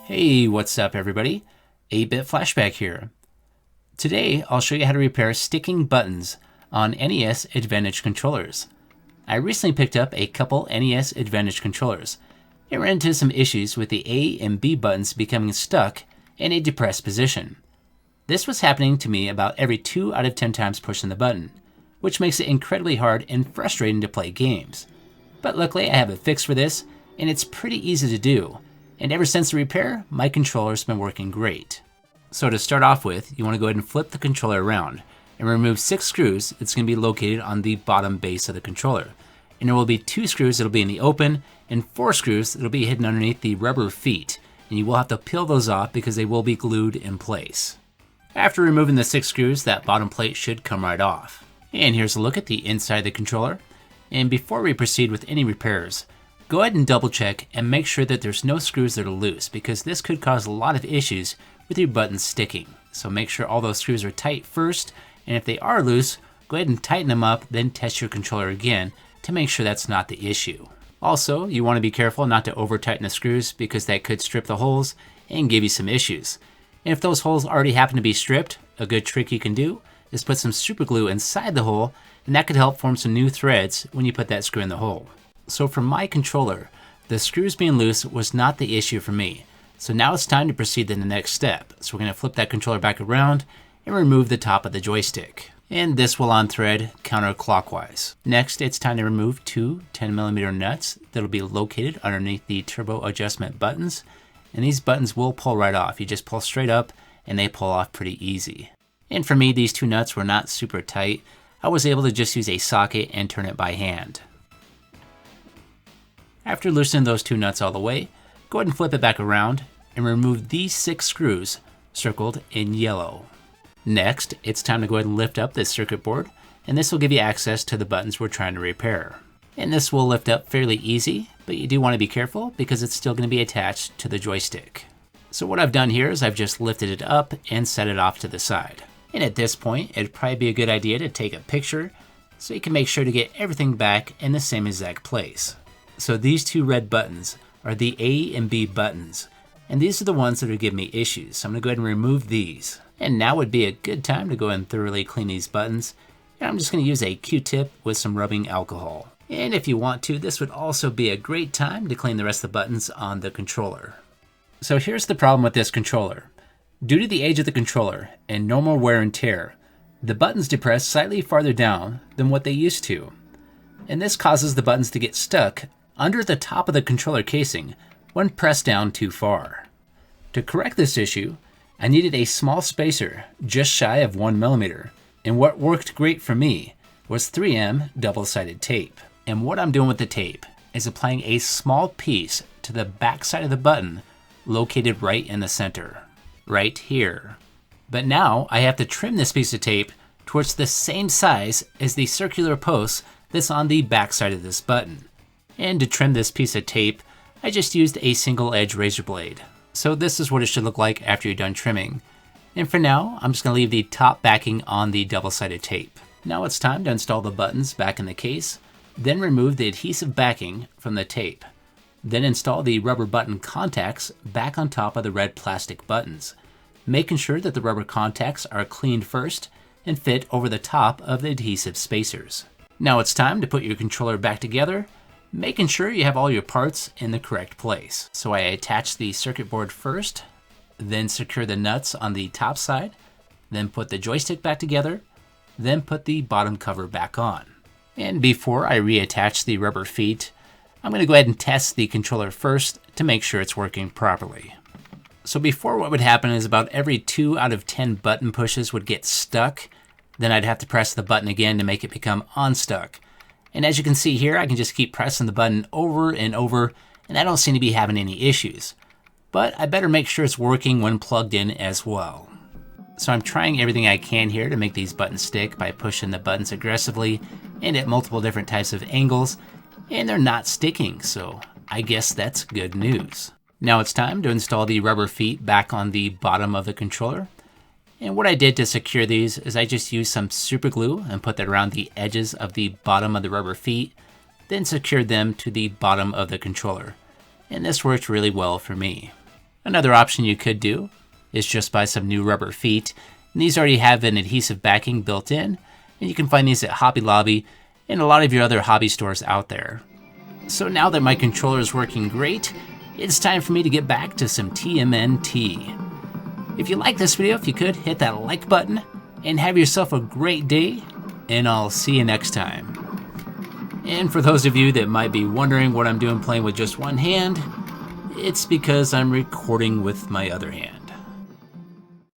Hey, what's up everybody? 8-Bit Flashback here. Today I'll show you how to repair sticking buttons on NES Advantage controllers. I recently picked up a couple NES Advantage controllers and ran into some issues with the A and B buttons becoming stuck in a depressed position. This was happening to me about every 2 out of 10 times pushing the button, which makes it incredibly hard and frustrating to play games. But luckily I have a fix for this, and it's pretty easy to do. And ever since the repair, my controller's been working great. So to start off with, you want to go ahead and flip the controller around and remove 6 screws that's going to be located on the bottom base of the controller. And there will be 2 screws that'll be in the open and 4 screws that'll be hidden underneath the rubber feet. And you will have to peel those off because they will be glued in place. After removing the 6 screws, that bottom plate should come right off. And here's a look at the inside of the controller. And before we proceed with any repairs, go ahead and double check and make sure that there's no screws that are loose, because this could cause a lot of issues with your buttons sticking. So make sure all those screws are tight first, and if they are loose, go ahead and tighten them up, then test your controller again to make sure that's not the issue. Also, you want to be careful not to over tighten the screws, because that could strip the holes and give you some issues. And if those holes already happen to be stripped, a good trick you can do is put some super glue inside the hole, and that could help form some new threads when you put that screw in the hole. So for my controller, the screws being loose was not the issue for me. So now it's time to proceed to the next step. So we're going to flip that controller back around and remove the top of the joystick. And this will on-thread counterclockwise. Next, it's time to remove 2 10mm nuts that'll be located underneath the turbo adjustment buttons. And these buttons will pull right off. You just pull straight up and they pull off pretty easy. And for me, these 2 nuts were not super tight. I was able to just use a socket and turn it by hand. After loosening those 2 nuts all the way, go ahead and flip it back around and remove these 6 screws circled in yellow. Next, it's time to go ahead and lift up this circuit board, and this will give you access to the buttons we're trying to repair. And this will lift up fairly easy, but you do want to be careful because it's still going to be attached to the joystick. So what I've done here is I've just lifted it up and set it off to the side. And at this point, it'd probably be a good idea to take a picture so you can make sure to get everything back in the same exact place. So these 2 red buttons are the A and B buttons, and these are the ones that are giving me issues. So I'm going to go ahead and remove these. And now would be a good time to go and thoroughly clean these buttons. And I'm just going to use a Q-tip with some rubbing alcohol. And if you want to, this would also be a great time to clean the rest of the buttons on the controller. So here's the problem with this controller. Due to the age of the controller and normal wear and tear, the buttons depress slightly farther down than what they used to. And this causes the buttons to get stuck under the top of the controller casing when pressed down too far. To correct this issue, I needed a small spacer just shy of 1mm, and what worked great for me was 3M double-sided tape. And what I'm doing with the tape is applying a small piece to the back side of the button located right in the center, right here. But now I have to trim this piece of tape towards the same size as the circular post that's on the back side of this button. And to trim this piece of tape, I just used a single edge razor blade. So this is what it should look like after you're done trimming. And for now, I'm just going to leave the top backing on the double-sided tape. Now it's time to install the buttons back in the case, then remove the adhesive backing from the tape. Then install the rubber button contacts back on top of the red plastic buttons, making sure that the rubber contacts are cleaned first and fit over the top of the adhesive spacers. Now it's time to put your controller back together, making sure you have all your parts in the correct place. So I attach the circuit board first, then secure the nuts on the top side, then put the joystick back together, then put the bottom cover back on. And before I reattach the rubber feet, I'm going to go ahead and test the controller first to make sure it's working properly. So before, what would happen is about every 2 out of 10 button pushes would get stuck. Then I'd have to press the button again to make it become unstuck. And as you can see here, I can just keep pressing the button over and over, and I don't seem to be having any issues. But I better make sure it's working when plugged in as well. So I'm trying everything I can here to make these buttons stick by pushing the buttons aggressively and at multiple different types of angles, and they're not sticking, so I guess that's good news. Now it's time to install the rubber feet back on the bottom of the controller. And what I did to secure these is I just used some super glue and put that around the edges of the bottom of the rubber feet, then secured them to the bottom of the controller. And this worked really well for me. Another option you could do is just buy some new rubber feet, and these already have an adhesive backing built in, and you can find these at Hobby Lobby and a lot of your other hobby stores out there. So now that my controller is working great, it's time for me to get back to some TMNT. If you like this video, if you could, hit that like button, and have yourself a great day, and I'll see you next time. And for those of you that might be wondering what I'm doing playing with just one hand, it's because I'm recording with my other hand.